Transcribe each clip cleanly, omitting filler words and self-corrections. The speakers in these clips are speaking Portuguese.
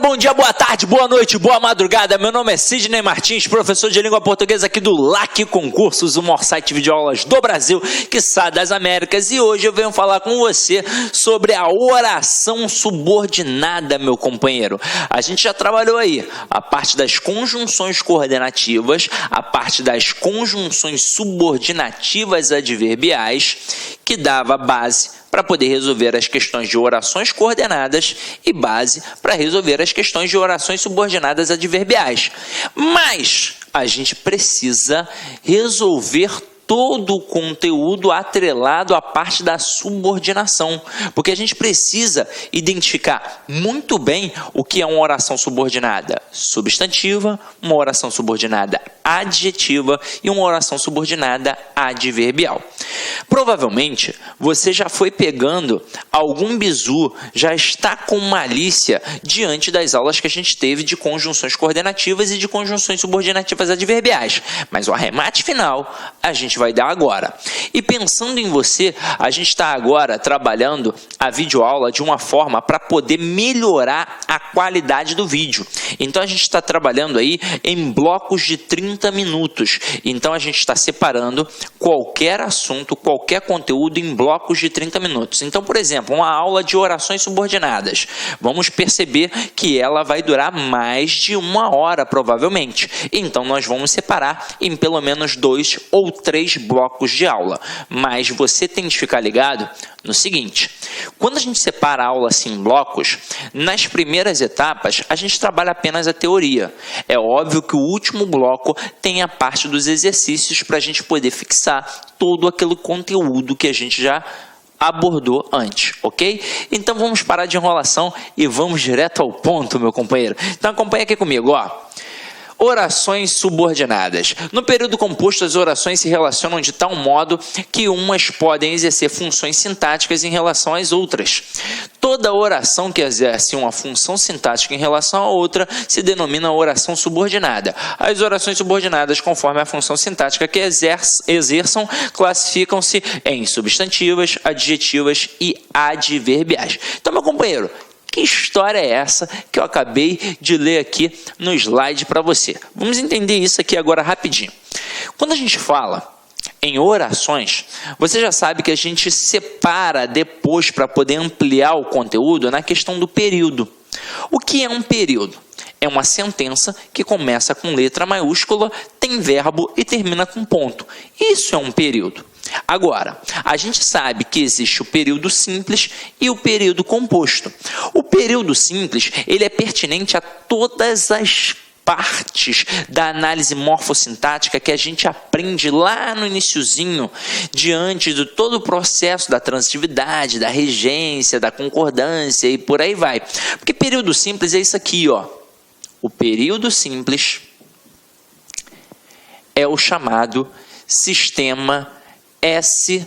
bom dia, boa tarde, boa noite, boa madrugada. Meu nome é Sidney Martins, professor de língua portuguesa aqui do LAC Concursos, o maior site de videoaulas do Brasil, quiçá das Américas. E hoje eu venho falar com você sobre a oração subordinada, meu companheiro. A gente já trabalhou aí a parte das conjunções coordenativas, a parte das conjunções subordinativas adverbiais, que dava base para poder resolver as questões de orações coordenadas e base para resolver as questões de orações subordinadas adverbiais. Mas a gente precisa resolver todo o conteúdo atrelado à parte da subordinação, porque a gente precisa identificar muito bem o que é uma oração subordinada substantiva, uma oração subordinada adjetiva e uma oração subordinada adverbial. Provavelmente você já foi pegando algum bizu, já está com malícia diante das aulas que a gente teve de conjunções coordenativas e de conjunções subordinativas adverbiais, mas o arremate final a gente vai dar agora. E pensando em você, a gente está agora trabalhando a videoaula de uma forma para poder melhorar a qualidade do vídeo. Então a gente está trabalhando aí em blocos de 30 minutos. Então a gente está separando qualquer assunto, qualquer conteúdo em blocos de 30 minutos. Então, por exemplo, uma aula de orações subordinadas. Vamos perceber que ela vai durar mais de 1 hora, provavelmente. Então nós vamos separar em pelo menos 2 ou 3 blocos de aula. Mas você tem de ficar ligado no seguinte: quando a gente separa a aula assim em blocos, nas primeiras etapas a gente trabalha apenas a teoria. É óbvio que o último bloco tem a parte dos exercícios para a gente poder fixar todo aquele conteúdo que a gente já abordou antes, ok? Então vamos parar de enrolação e vamos direto ao ponto, meu companheiro. Então acompanha aqui comigo, ó. Orações subordinadas. No período composto, as orações se relacionam de tal modo que umas podem exercer funções sintáticas em relação às outras. Toda oração que exerce uma função sintática em relação à outra se denomina oração subordinada. As orações subordinadas, conforme a função sintática que exerçam, classificam-se em substantivas, adjetivas e adverbiais. Então, meu companheiro, que história é essa que eu acabei de ler aqui no slide para você? Vamos entender isso aqui agora rapidinho. Quando a gente fala em orações, você já sabe que a gente separa depois para poder ampliar o conteúdo na questão do período. O que é um período? É uma sentença que começa com letra maiúscula, tem verbo e termina com ponto. Isso é um período. Agora, a gente sabe que existe o período simples e o período composto. O período simples, ele é pertinente a todas as partes da análise morfossintática que a gente aprende lá no iniciozinho, diante de todo o processo da transitividade, da regência, da concordância e por aí vai. Porque período simples é isso aqui, ó. O período simples é o chamado sistema SVC.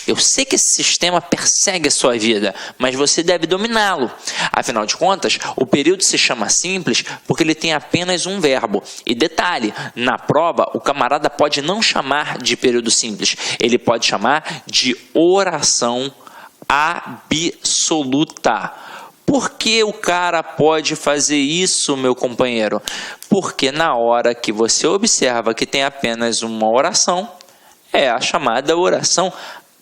Eu sei que esse sistema persegue a sua vida, mas você deve dominá-lo. Afinal de contas, o período se chama simples porque ele tem apenas um verbo. E detalhe, na prova, o camarada pode não chamar de período simples, ele pode chamar de oração absoluta. Por que o cara pode fazer isso, meu companheiro? Porque na hora que você observa que tem apenas uma oração, é a chamada oração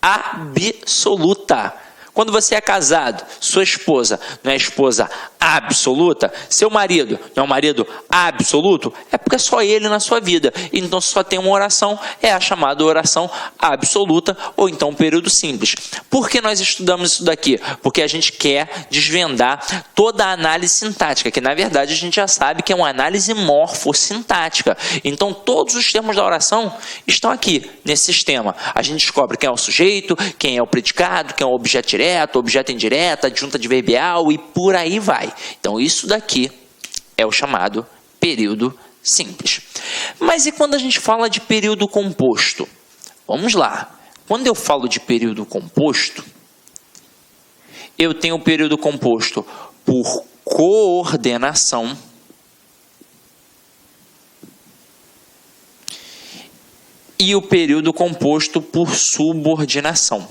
absoluta. Quando você é casado, sua esposa não é esposa absoluta, seu marido não é um marido absoluto, é porque é só ele na sua vida. Então, se só tem uma oração, é a chamada oração absoluta ou então período simples. Por que nós estudamos isso daqui? Porque a gente quer desvendar toda a análise sintática, que na verdade a gente já sabe que é uma análise morfossintática. Então, todos os termos da oração estão aqui, nesse sistema. A gente descobre quem é o sujeito, quem é o predicado, quem é o objeto direto, objeto indireto, adjunta adverbial e por aí vai. Então, isso daqui é o chamado período simples. Mas e quando a gente fala de período composto? Vamos lá. Quando eu falo de período composto, eu tenho o período composto por coordenação e o período composto por subordinação.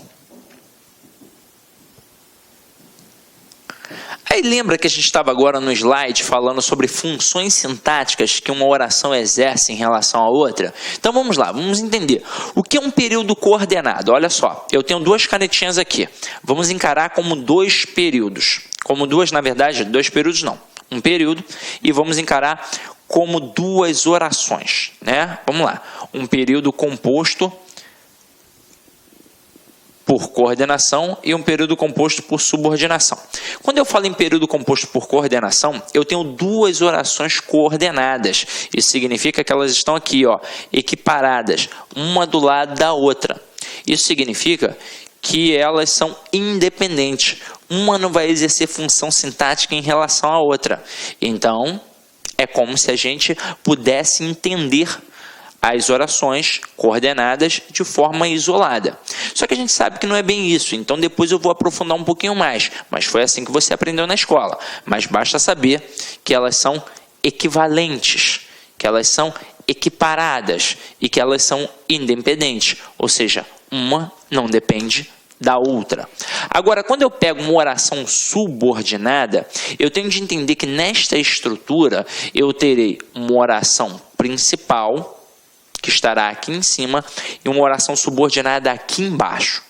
Aí lembra que a gente estava agora no slide falando sobre funções sintáticas que uma oração exerce em relação à outra? Então vamos lá, vamos entender. O que é um período coordenado? Olha só, eu tenho duas canetinhas aqui. Vamos encarar como dois períodos. Como duas, na verdade, dois períodos não. Um período, e vamos encarar como duas orações, né? Vamos lá. Um período composto por coordenação e um período composto por subordinação. Quando eu falo em período composto por coordenação, eu tenho duas orações coordenadas. Isso significa que elas estão aqui, ó, equiparadas, uma do lado da outra. Isso significa que elas são independentes. Uma não vai exercer função sintática em relação à outra. Então, é como se a gente pudesse entender as orações coordenadas de forma isolada. Só que a gente sabe que não é bem isso, então depois eu vou aprofundar um pouquinho mais, mas foi assim que você aprendeu na escola. Mas basta saber que elas são equivalentes, que elas são equiparadas e que elas são independentes, ou seja, uma não depende da outra. Agora, quando eu pego uma oração subordinada, eu tenho de entender que nesta estrutura eu terei uma oração principal, que estará aqui em cima, e uma oração subordinada aqui embaixo,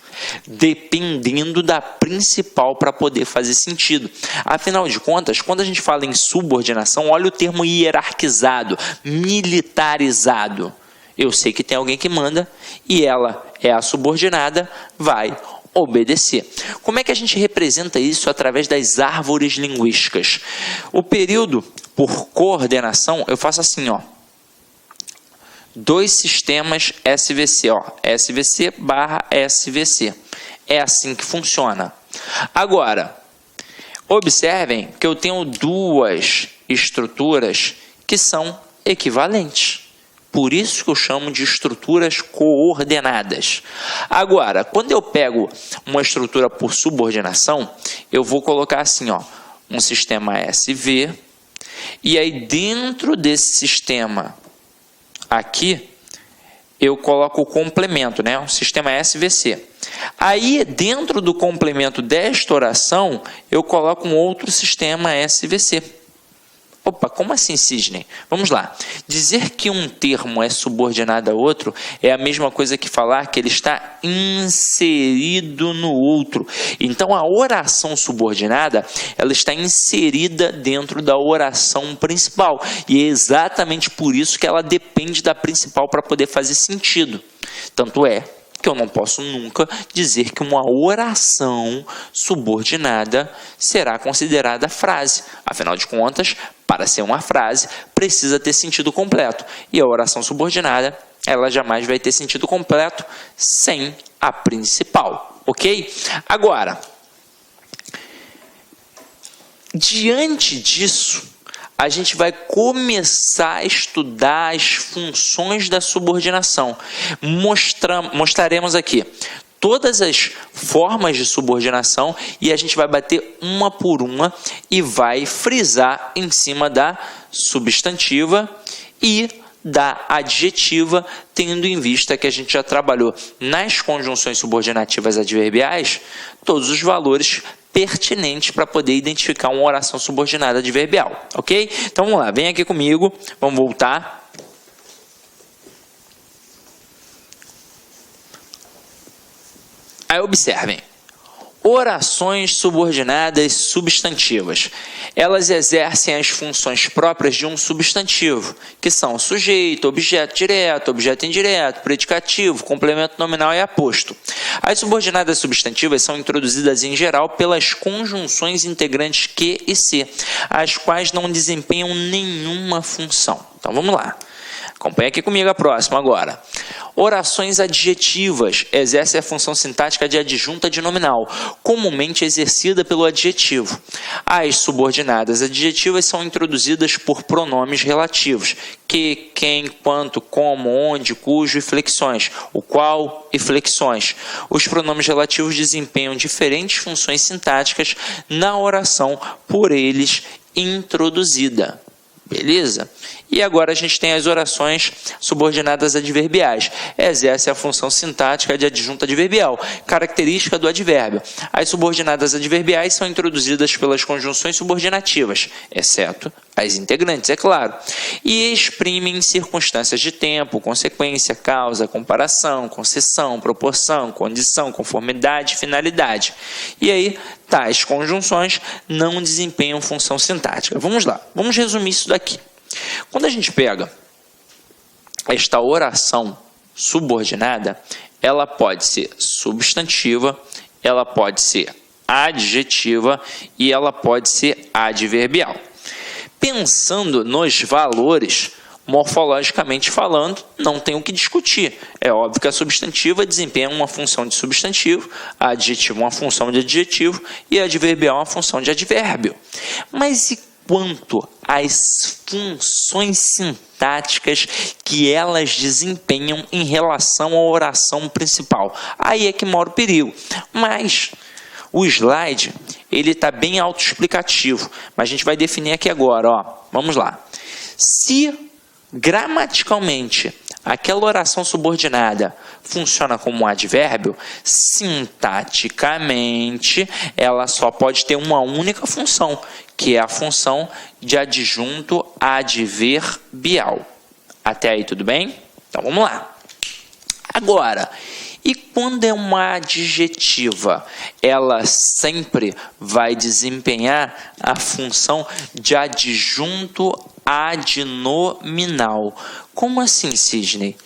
dependendo da principal para poder fazer sentido. Afinal de contas, quando a gente fala em subordinação, olha o termo hierarquizado, militarizado. Eu sei que tem alguém que manda e ela é a subordinada, vai obedecer. Como é que a gente representa isso através das árvores linguísticas? O período por coordenação, eu faço assim, ó. Dois sistemas SVC, ó, SVC barra SVC. É assim que funciona. Agora, observem que eu tenho duas estruturas que são equivalentes. Por isso que eu chamo de estruturas coordenadas. Agora, quando eu pego uma estrutura por subordinação, eu vou colocar assim, ó, um sistema SV, e aí dentro desse sistema aqui, eu coloco o complemento, né? O sistema SVC. Aí, dentro do complemento desta oração, eu coloco um outro sistema SVC. Opa, como assim, Sidney? Vamos lá. Dizer que um termo é subordinado a outro é a mesma coisa que falar que ele está inserido no outro. Então, a oração subordinada, ela está inserida dentro da oração principal. E é exatamente por isso que ela depende da principal para poder fazer sentido. Tanto é que eu não posso nunca dizer que uma oração subordinada será considerada frase. Afinal de contas, para ser uma frase, precisa ter sentido completo. E a oração subordinada, ela jamais vai ter sentido completo sem a principal, ok? Agora, diante disso, a gente vai começar a estudar as funções da subordinação. Mostraremos aqui todas as formas de subordinação e a gente vai bater uma por uma e vai frisar em cima da substantiva e da adjetiva, tendo em vista que a gente já trabalhou nas conjunções subordinativas adverbiais todos os valores pertinentes para poder identificar uma oração subordinada adverbial, ok? Então vamos lá, vem aqui comigo, vamos voltar. Aí observem, orações subordinadas substantivas. Elas exercem as funções próprias de um substantivo, que são sujeito, objeto direto, objeto indireto, predicativo, complemento nominal e aposto. As subordinadas substantivas são introduzidas em geral pelas conjunções integrantes que e se, as quais não desempenham nenhuma função. Então vamos lá. Acompanhe aqui comigo a próxima agora. Orações adjetivas exercem a função sintática de adjunta de nominal, comumente exercida pelo adjetivo. As subordinadas adjetivas são introduzidas por pronomes relativos, que, quem, quanto, como, onde, cujo e flexões, o qual e flexões. Os pronomes relativos desempenham diferentes funções sintáticas na oração por eles introduzida. Beleza? E agora a gente tem as orações subordinadas adverbiais. Exerce a função sintática de adjunta adverbial, característica do advérbio. As subordinadas adverbiais são introduzidas pelas conjunções subordinativas, exceto as integrantes, é claro, e exprimem circunstâncias de tempo, consequência, causa, comparação, concessão, proporção, condição, conformidade, finalidade. E aí, tais conjunções não desempenham função sintática. Vamos lá, vamos resumir isso daqui. Quando a gente pega esta oração subordinada, ela pode ser substantiva, ela pode ser adjetiva e ela pode ser adverbial. Pensando nos valores, morfologicamente falando, não tem o que discutir. É óbvio que a substantiva desempenha uma função de substantivo, a adjetiva uma função de adjetivo e a adverbial uma função de advérbio. Mas e quanto às funções sintáticas que elas desempenham em relação à oração principal? Aí é que mora o perigo. Mas o slide, ele está bem autoexplicativo, mas a gente vai definir aqui agora, ó. Vamos lá. Se gramaticalmente aquela oração subordinada funciona como um advérbio, sintaticamente ela só pode ter uma única função, que é a função de adjunto adverbial. Até aí tudo bem? Então vamos lá. Agora, e quando é uma adjetiva? Ela sempre vai desempenhar a função de adjunto adnominal. Como assim, Sidney?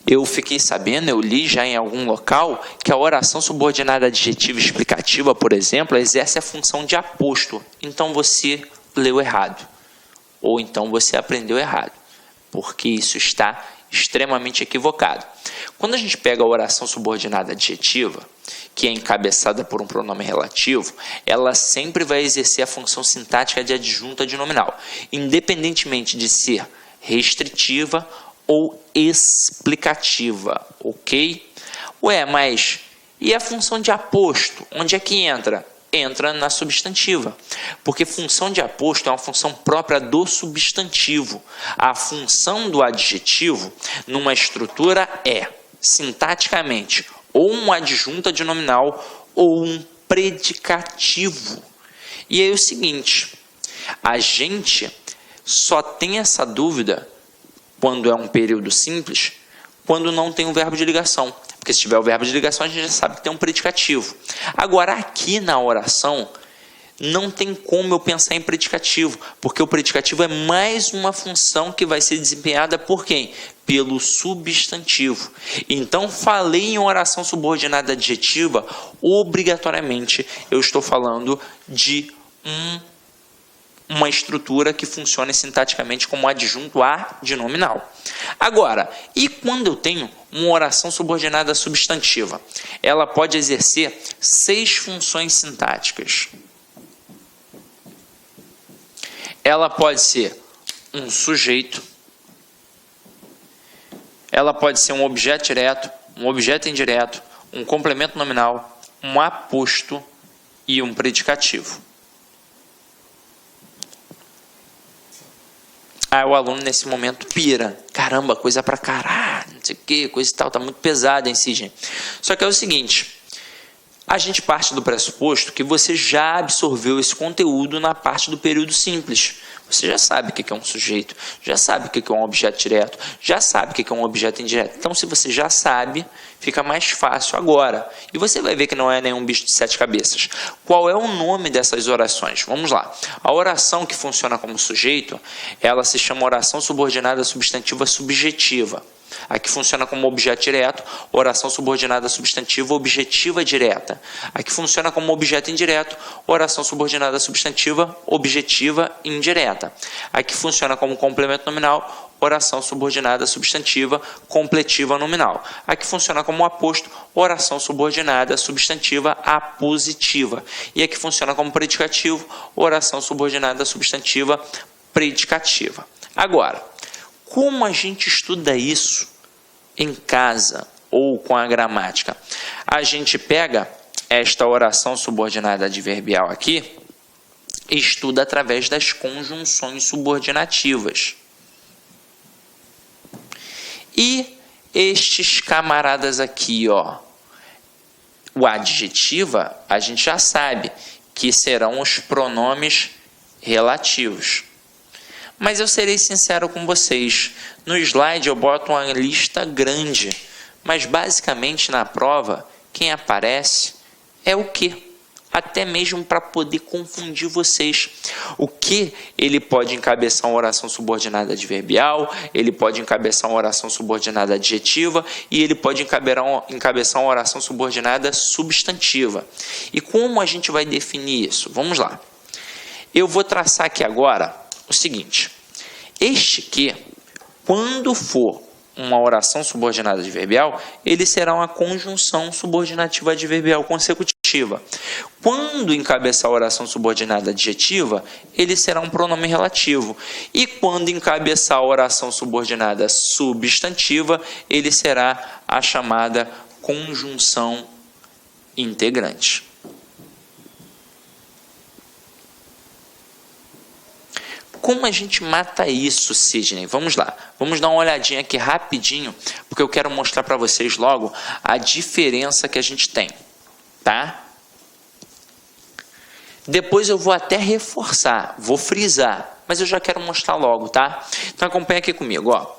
Eu fiquei sabendo, eu li já em algum local, que a oração subordinada adjetiva explicativa, por exemplo, exerce a função de aposto. Então você leu errado. Ou então você aprendeu errado. Porque isso está extremamente equivocado. Quando a gente pega a oração subordinada adjetiva, que é encabeçada por um pronome relativo, ela sempre vai exercer a função sintática de adjunto adnominal, independentemente de ser restritiva ou explicativa, ok? Ué, mas e a função de aposto? Onde é que entra? Entra na substantiva, porque função de aposto é uma função própria do substantivo. A função do adjetivo, numa estrutura, é, sintaticamente, ou um adjunto adnominal ou um predicativo. E aí é o seguinte, a gente só tem essa dúvida quando é um período simples, quando não tem um verbo de ligação. Porque se tiver o verbo de ligação, a gente já sabe que tem um predicativo. Agora, aqui na oração, não tem como eu pensar em predicativo, porque o predicativo é mais uma função que vai ser desempenhada por quem? Pelo substantivo. Então, falei em oração subordinada adjetiva, obrigatoriamente eu estou falando de uma estrutura que funciona sintaticamente como adjunto adnominal. Agora, e quando eu tenho uma oração subordinada substantiva? Ela pode exercer 6 funções sintáticas. Ela pode ser um sujeito, ela pode ser um objeto direto, um objeto indireto, um complemento nominal, um aposto e um predicativo. Aí o aluno nesse momento pira. Caramba, coisa pra caralho, não sei o que, coisa e tal, tá muito pesado, hein, Sidney? Só que é o seguinte, a gente parte do pressuposto que você já absorveu esse conteúdo na parte do período simples. Você já sabe o que é um sujeito, já sabe o que é um objeto direto, já sabe o que é um objeto indireto. Então, se você já sabe, fica mais fácil agora. E você vai ver que não é nenhum bicho de 7 cabeças. Qual é o nome dessas orações? Vamos lá. A oração que funciona como sujeito, ela se chama oração subordinada substantiva subjetiva. A que funciona como objeto direto, oração subordinada substantiva objetiva direta. A que funciona como objeto indireto, oração subordinada substantiva objetiva indireta. A que funciona como complemento nominal, oração subordinada substantiva completiva nominal. A que funciona como aposto, oração subordinada substantiva apositiva. E a que funciona como predicativo, oração subordinada substantiva predicativa. Agora, como a gente estuda isso em casa ou com a gramática? A gente pega esta oração subordinada adverbial aqui estuda através das conjunções subordinativas. E estes camaradas aqui, ó, o adjetiva, a gente já sabe que serão os pronomes relativos. Mas eu serei sincero com vocês, no slide eu boto uma lista grande, mas basicamente na prova, quem aparece é o que? Até mesmo para poder confundir vocês. O que ele pode encabeçar uma oração subordinada adverbial, ele pode encabeçar uma oração subordinada adjetiva e ele pode encabeçar uma oração subordinada substantiva. E como a gente vai definir isso? Vamos lá. Eu vou traçar aqui agora o seguinte. Este que, quando for uma oração subordinada adverbial, ele será uma conjunção subordinativa adverbial consecutiva. Quando encabeçar a oração subordinada adjetiva, ele será um pronome relativo. E quando encabeçar a oração subordinada substantiva, ele será a chamada conjunção integrante. Como a gente mata isso, Sidney? Vamos lá. Vamos dar uma olhadinha aqui rapidinho, porque eu quero mostrar para vocês logo a diferença que a gente tem, tá? Depois eu vou até reforçar, vou frisar, mas eu já quero mostrar logo, tá? Então acompanha aqui comigo, ó.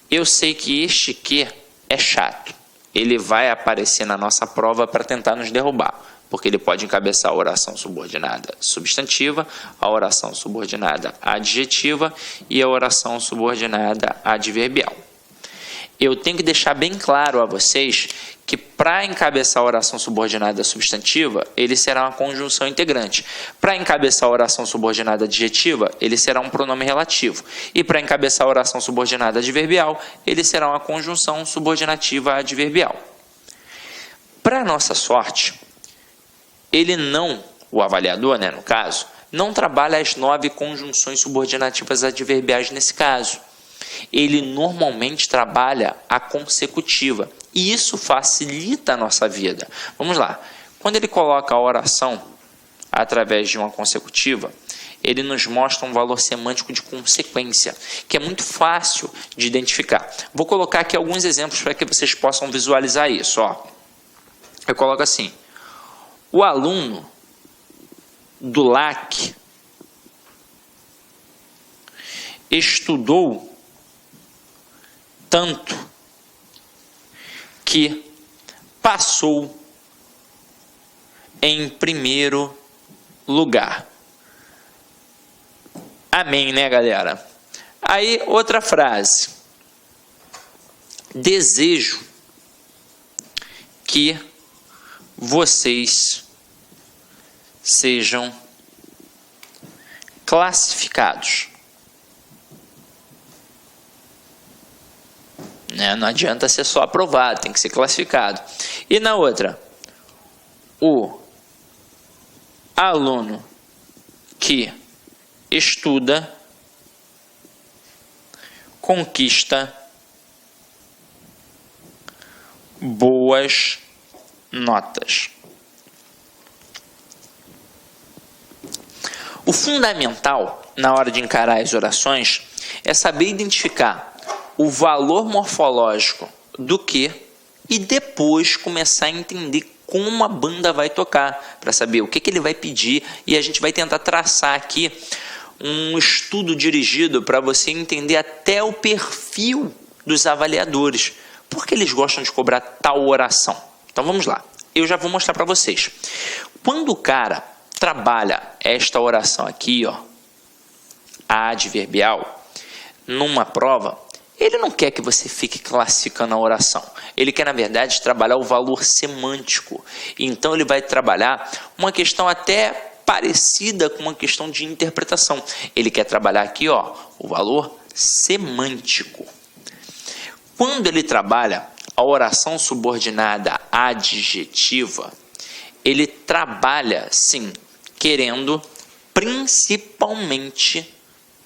Eu sei que este que é chato. Ele vai aparecer na nossa prova para tentar nos derrubar, porque ele pode encabeçar a oração subordinada substantiva, a oração subordinada adjetiva e a oração subordinada adverbial. Eu tenho que deixar bem claro a vocês que para encabeçar a oração subordinada substantiva, ele será uma conjunção integrante. Para encabeçar a oração subordinada adjetiva, ele será um pronome relativo. E para encabeçar a oração subordinada adverbial, ele será uma conjunção subordinativa adverbial. Para nossa sorte, ele não, o avaliador, né, no caso, não trabalha as 9 conjunções subordinativas adverbiais nesse caso. Ele normalmente trabalha a consecutiva. E isso facilita a nossa vida. Vamos lá. Quando ele coloca a oração através de uma consecutiva, ele nos mostra um valor semântico de consequência, que é muito fácil de identificar. Vou colocar aqui alguns exemplos para que vocês possam visualizar isso. Ó. Eu coloco assim. O aluno do LAC estudou tanto que passou em primeiro lugar. Amém, né, galera? Aí, outra frase. Desejo que vocês sejam classificados. Não adianta ser só aprovado, tem que ser classificado. E na outra, o aluno que estuda conquista boas notas. O fundamental na hora de encarar as orações é saber identificar o valor morfológico do que e depois começar a entender como a banda vai tocar, para saber o que ele vai pedir, e a gente vai tentar traçar aqui um estudo dirigido para você entender até o perfil dos avaliadores, porque eles gostam de cobrar tal oração. Então vamos lá, eu já vou mostrar para vocês. Quando o cara trabalha esta oração aqui, ó, a adverbial, numa prova, ele não quer que você fique classificando a oração. Ele quer, na verdade, trabalhar o valor semântico. Então, ele vai trabalhar uma questão até parecida com uma questão de interpretação. Ele quer trabalhar aqui, ó, o valor semântico. Quando ele trabalha a oração subordinada adjetiva, ele trabalha, sim, querendo principalmente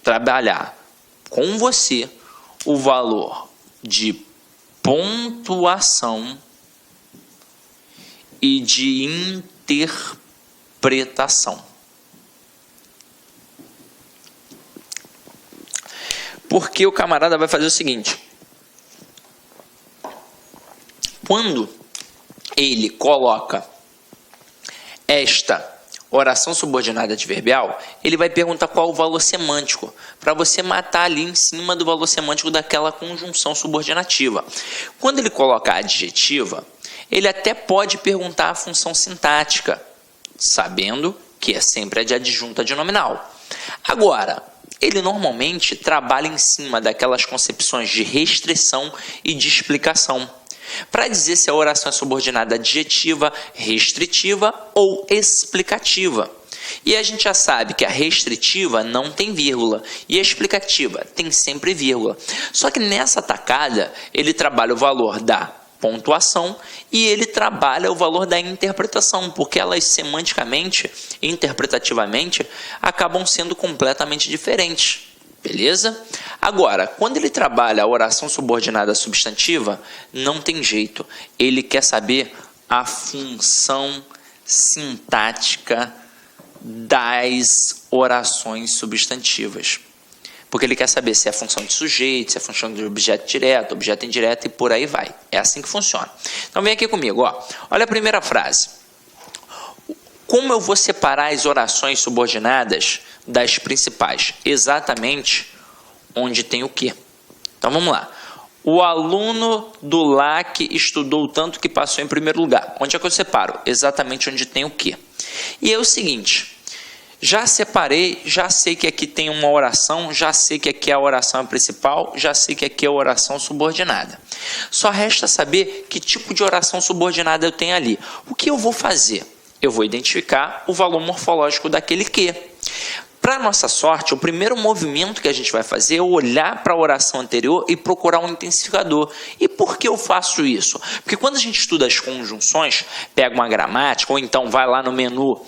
trabalhar com você o valor de pontuação e de interpretação. Porque o camarada vai fazer o seguinte: quando ele coloca esta oração subordinada adverbial, ele vai perguntar qual o valor semântico, para você matar ali em cima do valor semântico daquela conjunção subordinativa. Quando ele coloca a adjetiva, ele até pode perguntar a função sintática, sabendo que é sempre a de adjunta adnominal. Agora, ele normalmente trabalha em cima daquelas concepções de restrição e de explicação, para dizer se a oração é subordinada adjetiva, restritiva ou explicativa. E a gente já sabe que a restritiva não tem vírgula e a explicativa tem sempre vírgula. Só que nessa tacada ele trabalha o valor da pontuação e ele trabalha o valor da interpretação, porque elas semanticamente e interpretativamente acabam sendo completamente diferentes. Beleza? Agora, quando ele trabalha a oração subordinada substantiva, não tem jeito. Ele quer saber a função sintática das orações substantivas. Porque ele quer saber se é função de sujeito, se é função de objeto direto, objeto indireto e por aí vai. É assim que funciona. Então vem aqui comigo, ó. Olha a primeira frase. Como eu vou separar as orações subordinadas das principais? Exatamente onde tem o quê. Então vamos lá. O aluno do LAC estudou tanto que passou em primeiro lugar. Onde é que eu separo? Exatamente onde tem o quê. E é o seguinte, já separei, já sei que aqui tem uma oração, já sei que aqui a oração é principal, já sei que aqui é a oração subordinada. Só resta saber que tipo de oração subordinada eu tenho ali. O que eu vou fazer? Eu vou identificar o valor morfológico daquele que. Para nossa sorte, o primeiro movimento que a gente vai fazer é olhar para a oração anterior e procurar um intensificador. E por que eu faço isso? Porque quando a gente estuda as conjunções, pega uma gramática, ou então vai lá no menu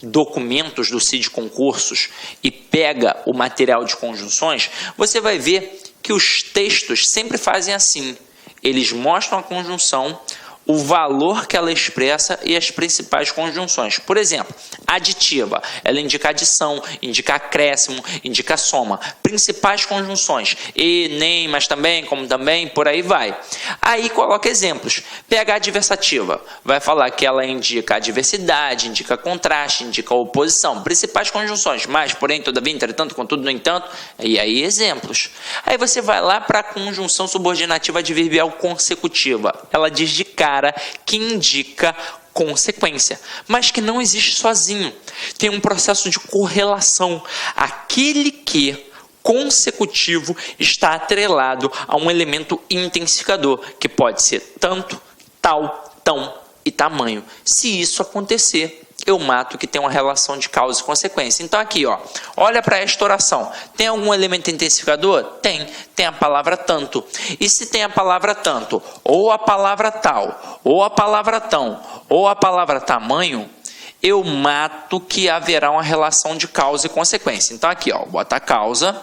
documentos do CID Concursos e pega o material de conjunções, você vai ver que os textos sempre fazem assim. Eles mostram a conjunção, o valor que ela expressa e as principais conjunções. Por exemplo, aditiva, ela indica adição, indica acréscimo, indica soma. Principais conjunções, e, nem, mas também, como também, por aí vai. Aí coloca exemplos. Pega a adversativa, vai falar que ela indica a diversidade, indica contraste, indica oposição. Principais conjunções, mas, porém, todavia, entretanto, contudo, no entanto, e aí exemplos. Aí você vai lá para a conjunção subordinativa adverbial consecutiva. Ela diz de cara que indica consequência, mas que não existe sozinho. Tem um processo de correlação. Aquele que consecutivo está atrelado a um elemento intensificador, que pode ser tanto, tal, tão e tamanho. Se isso acontecer, eu mato que tem uma relação de causa e consequência. Então aqui, ó, olha para esta oração. Tem algum elemento intensificador? Tem. Tem a palavra tanto. E se tem a palavra tanto, ou a palavra tal, ou a palavra tão, ou a palavra tamanho, eu mato que haverá uma relação de causa e consequência. Então aqui, ó, bota a causa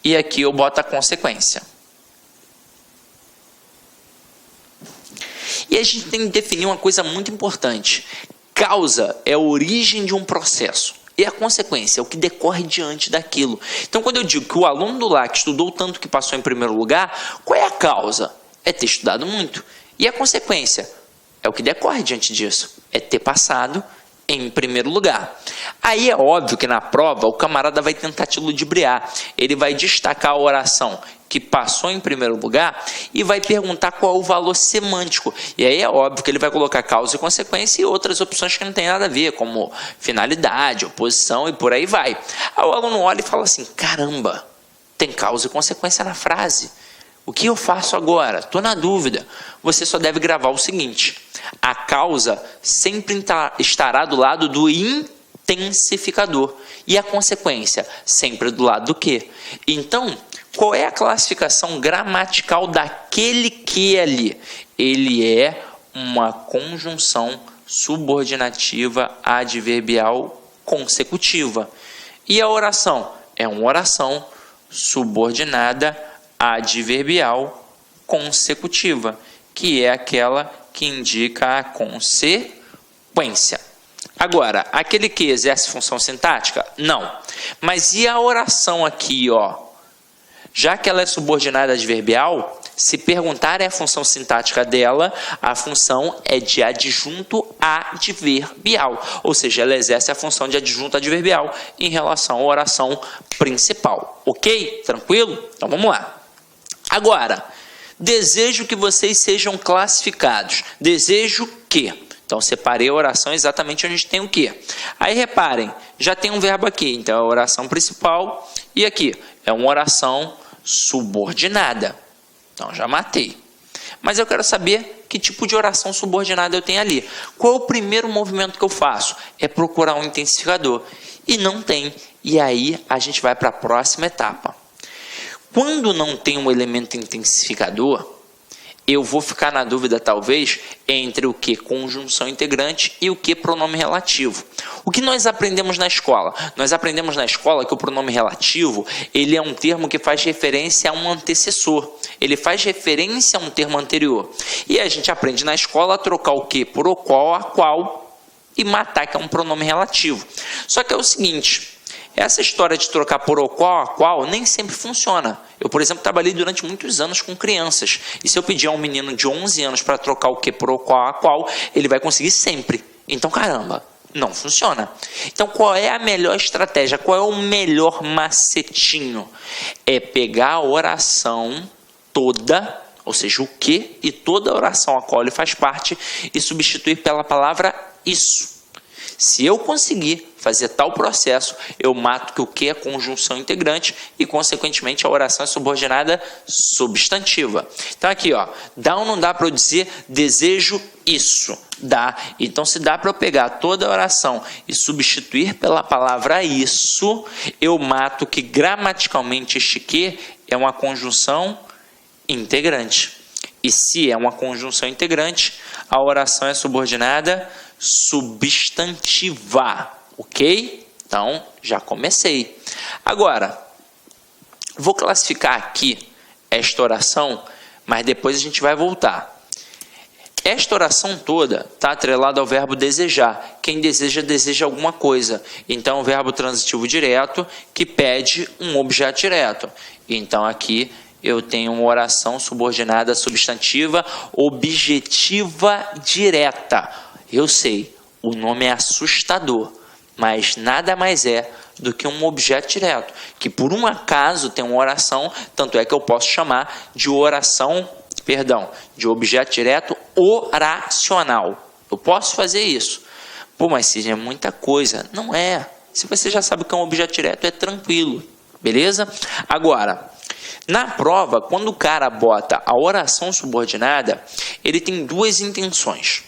e aqui eu boto a consequência. E a gente tem que definir uma coisa muito importante. Causa é a origem de um processo. E a consequência é o que decorre diante daquilo. Então, quando eu digo que o aluno do LAC estudou tanto que passou em primeiro lugar, qual é a causa? É ter estudado muito. E a consequência? É o que decorre diante disso. É ter passado em primeiro lugar. Aí é óbvio que na prova o camarada vai tentar te ludibriar. Ele vai destacar a oração que passou em primeiro lugar e vai perguntar qual é o valor semântico. E aí é óbvio que ele vai colocar causa e consequência e outras opções que não tem nada a ver, como finalidade, oposição e por aí vai. Aí o aluno olha e fala assim, caramba, tem causa e consequência na frase. O que eu faço agora? Estou na dúvida. Você só deve gravar o seguinte, a causa sempre estará do lado do intensificador e a consequência sempre do lado do quê? Então, qual é a classificação gramatical daquele que ali? Ele é uma conjunção subordinativa adverbial consecutiva. E a oração? É uma oração subordinada adverbial consecutiva, que é aquela que indica a consequência. Agora, aquele que exerce função sintática? Não. Mas e a oração aqui, ó? Já que ela é subordinada adverbial, se perguntar é a função sintática dela, a função é de adjunto adverbial. Ou seja, ela exerce a função de adjunto adverbial em relação à oração principal. Ok? Tranquilo? Então vamos lá. Agora, desejo que vocês sejam classificados. Desejo que. Então, separei a oração exatamente onde tem o que. Aí, reparem, já tem um verbo aqui. Então, é a oração principal e aqui é uma oração subordinada. Então, já matei. Mas eu quero saber que tipo de oração subordinada eu tenho ali. Qual é o primeiro movimento que eu faço? É procurar um intensificador. E não tem. E aí, a gente vai para a próxima etapa. Quando não tem um elemento intensificador, eu vou ficar na dúvida, talvez, entre o que conjunção integrante e o que pronome relativo. O que nós aprendemos na escola? Nós aprendemos na escola que o pronome relativo, ele é um termo que faz referência a um antecessor. Ele faz referência a um termo anterior. E a gente aprende na escola a trocar o que por o qual, a qual, e matar, que é um pronome relativo. Só que é o seguinte, essa história de trocar por o qual, a qual, nem sempre funciona. Eu, por exemplo, trabalhei durante muitos anos com crianças. E se eu pedir a um menino de 11 anos para trocar o que por o qual, a qual, ele vai conseguir sempre. Então, caramba, não funciona. Então, qual é a melhor estratégia? Qual é o melhor macetinho? É pegar a oração toda, ou seja, o que e toda a oração a qual ele faz parte, e substituir pela palavra isso. Se eu conseguir fazer tal processo, eu mato que o que é conjunção integrante e, consequentemente, a oração é subordinada substantiva. Então, aqui, ó, dá ou não dá para eu dizer desejo isso? Dá. Então, se dá para eu pegar toda a oração e substituir pela palavra isso, eu mato que gramaticalmente este que é uma conjunção integrante. E se é uma conjunção integrante, a oração é subordinada substantiva, ok? Então, já comecei. Agora, vou classificar aqui esta oração, mas depois a gente vai voltar. Esta oração toda está atrelada ao verbo desejar. Quem deseja, deseja alguma coisa. Então, o verbo transitivo direto que pede um objeto direto. Então, aqui eu tenho uma oração subordinada substantiva objetiva direta. Eu sei, o nome é assustador, mas nada mais é do que um objeto direto, que por um acaso tem uma oração, tanto é que eu posso chamar de oração, de objeto direto oracional. Eu posso fazer isso. Pô, mas se é muita coisa. Não é. Se você já sabe o que é um objeto direto, é tranquilo. Beleza? Agora, na prova, quando o cara bota a oração subordinada, ele tem duas intenções.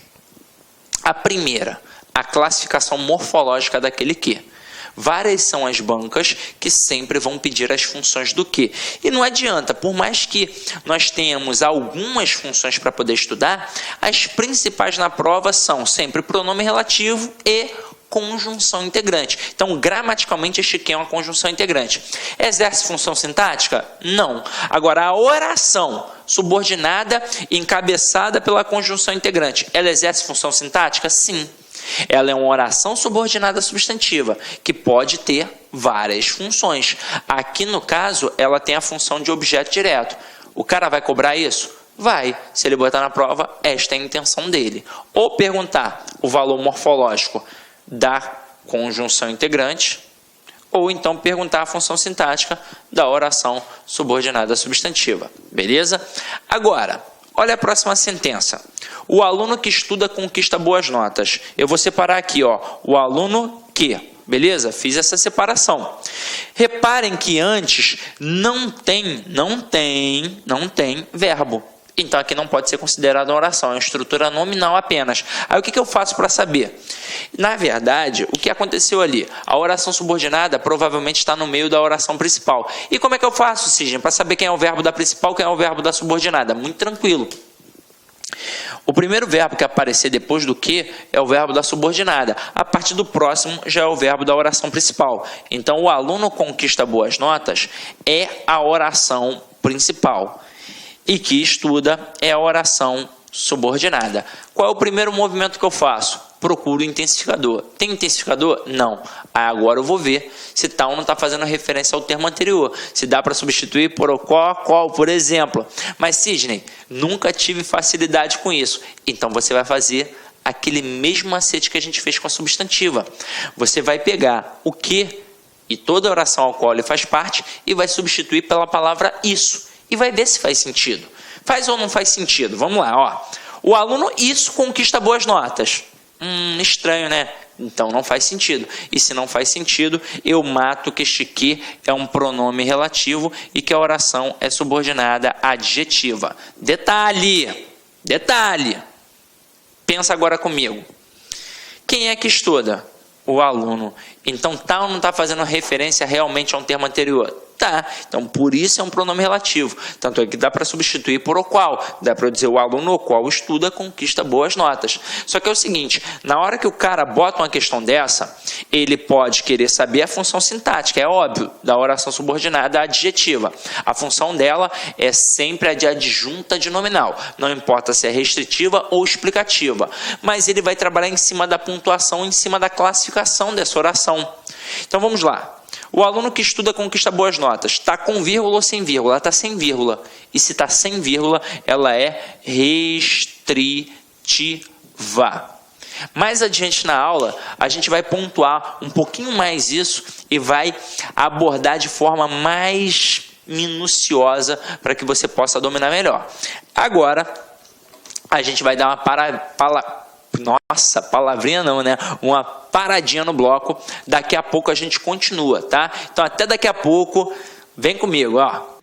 A primeira, a classificação morfológica daquele que. Várias são as bancas que sempre vão pedir as funções do que. E não adianta, por mais que nós tenhamos algumas funções para poder estudar, as principais na prova são sempre pronome relativo e conjunção integrante. Então, gramaticalmente, este que é uma conjunção integrante. Exerce função sintática? Não. Agora, a oração subordinada e encabeçada pela conjunção integrante, ela exerce função sintática? Sim. Ela é uma oração subordinada substantiva, que pode ter várias funções. Aqui, no caso, ela tem a função de objeto direto. O cara vai cobrar isso? Vai. Se ele botar na prova, esta é a intenção dele. Ou perguntar o valor morfológico da conjunção integrante, ou então perguntar a função sintática da oração subordinada substantiva. Beleza? Agora, olha a próxima sentença. O aluno que estuda conquista boas notas. Eu vou separar aqui, ó, o aluno que. Beleza? Fiz essa separação. Reparem que antes não tem verbo. Então, aqui não pode ser considerada uma oração, é uma estrutura nominal apenas. Aí, o que eu faço para saber? Na verdade, o que aconteceu ali? A oração subordinada provavelmente está no meio da oração principal. E como é que eu faço, Sidney, para saber quem é o verbo da principal e quem é o verbo da subordinada? Muito tranquilo. O primeiro verbo que aparecer depois do que é o verbo da subordinada. A partir do próximo já é o verbo da oração principal. Então, o aluno conquista boas notas é a oração principal. E que estuda é a oração subordinada. Qual é o primeiro movimento que eu faço? procuro o intensificador. Tem intensificador? Não. Agora eu vou ver se tal não está fazendo referência ao termo anterior. Se dá para substituir por o qual, por exemplo. Mas, Sidney, nunca tive facilidade com isso. Então você vai fazer aquele mesmo macete que a gente fez com a substantiva. Você vai pegar o que e toda oração ao qual ele faz parte e vai substituir pela palavra isso. E vai ver se faz sentido. Faz ou não faz sentido? Vamos lá, ó. O aluno isso conquista boas notas. Estranho, né? Então não faz sentido. E se não faz sentido, eu mato que este que é um pronome relativo e que a oração é subordinada adjetiva. Detalhe! Detalhe! Pensa agora comigo. Quem é que estuda? O aluno. Então tal não está fazendo referência realmente a um termo anterior. Tá, então por isso é um pronome relativo. Tanto é que dá para substituir por o qual. Dá para dizer o aluno o qual estuda conquista boas notas. Só que é o seguinte, na hora que o cara bota uma questão dessa, ele pode querer saber a função sintática, é óbvio, da oração subordinada adjetiva. A função dela é sempre a de adjunta de nominal. Não importa se é restritiva ou explicativa. Mas ele vai trabalhar em cima da pontuação, em cima da classificação dessa oração. Então vamos lá. O aluno que estuda conquista boas notas. Está com vírgula ou sem vírgula? Está sem vírgula. E se está sem vírgula, ela é restritiva. Mais adiante na aula, a gente vai pontuar um pouquinho mais isso e vai abordar de forma mais minuciosa para que você possa dominar melhor. Agora, a gente vai dar uma palavrinha não, né? Uma paradinha no bloco. Daqui a pouco a gente continua, tá? Então até daqui a pouco. Vem comigo, ó.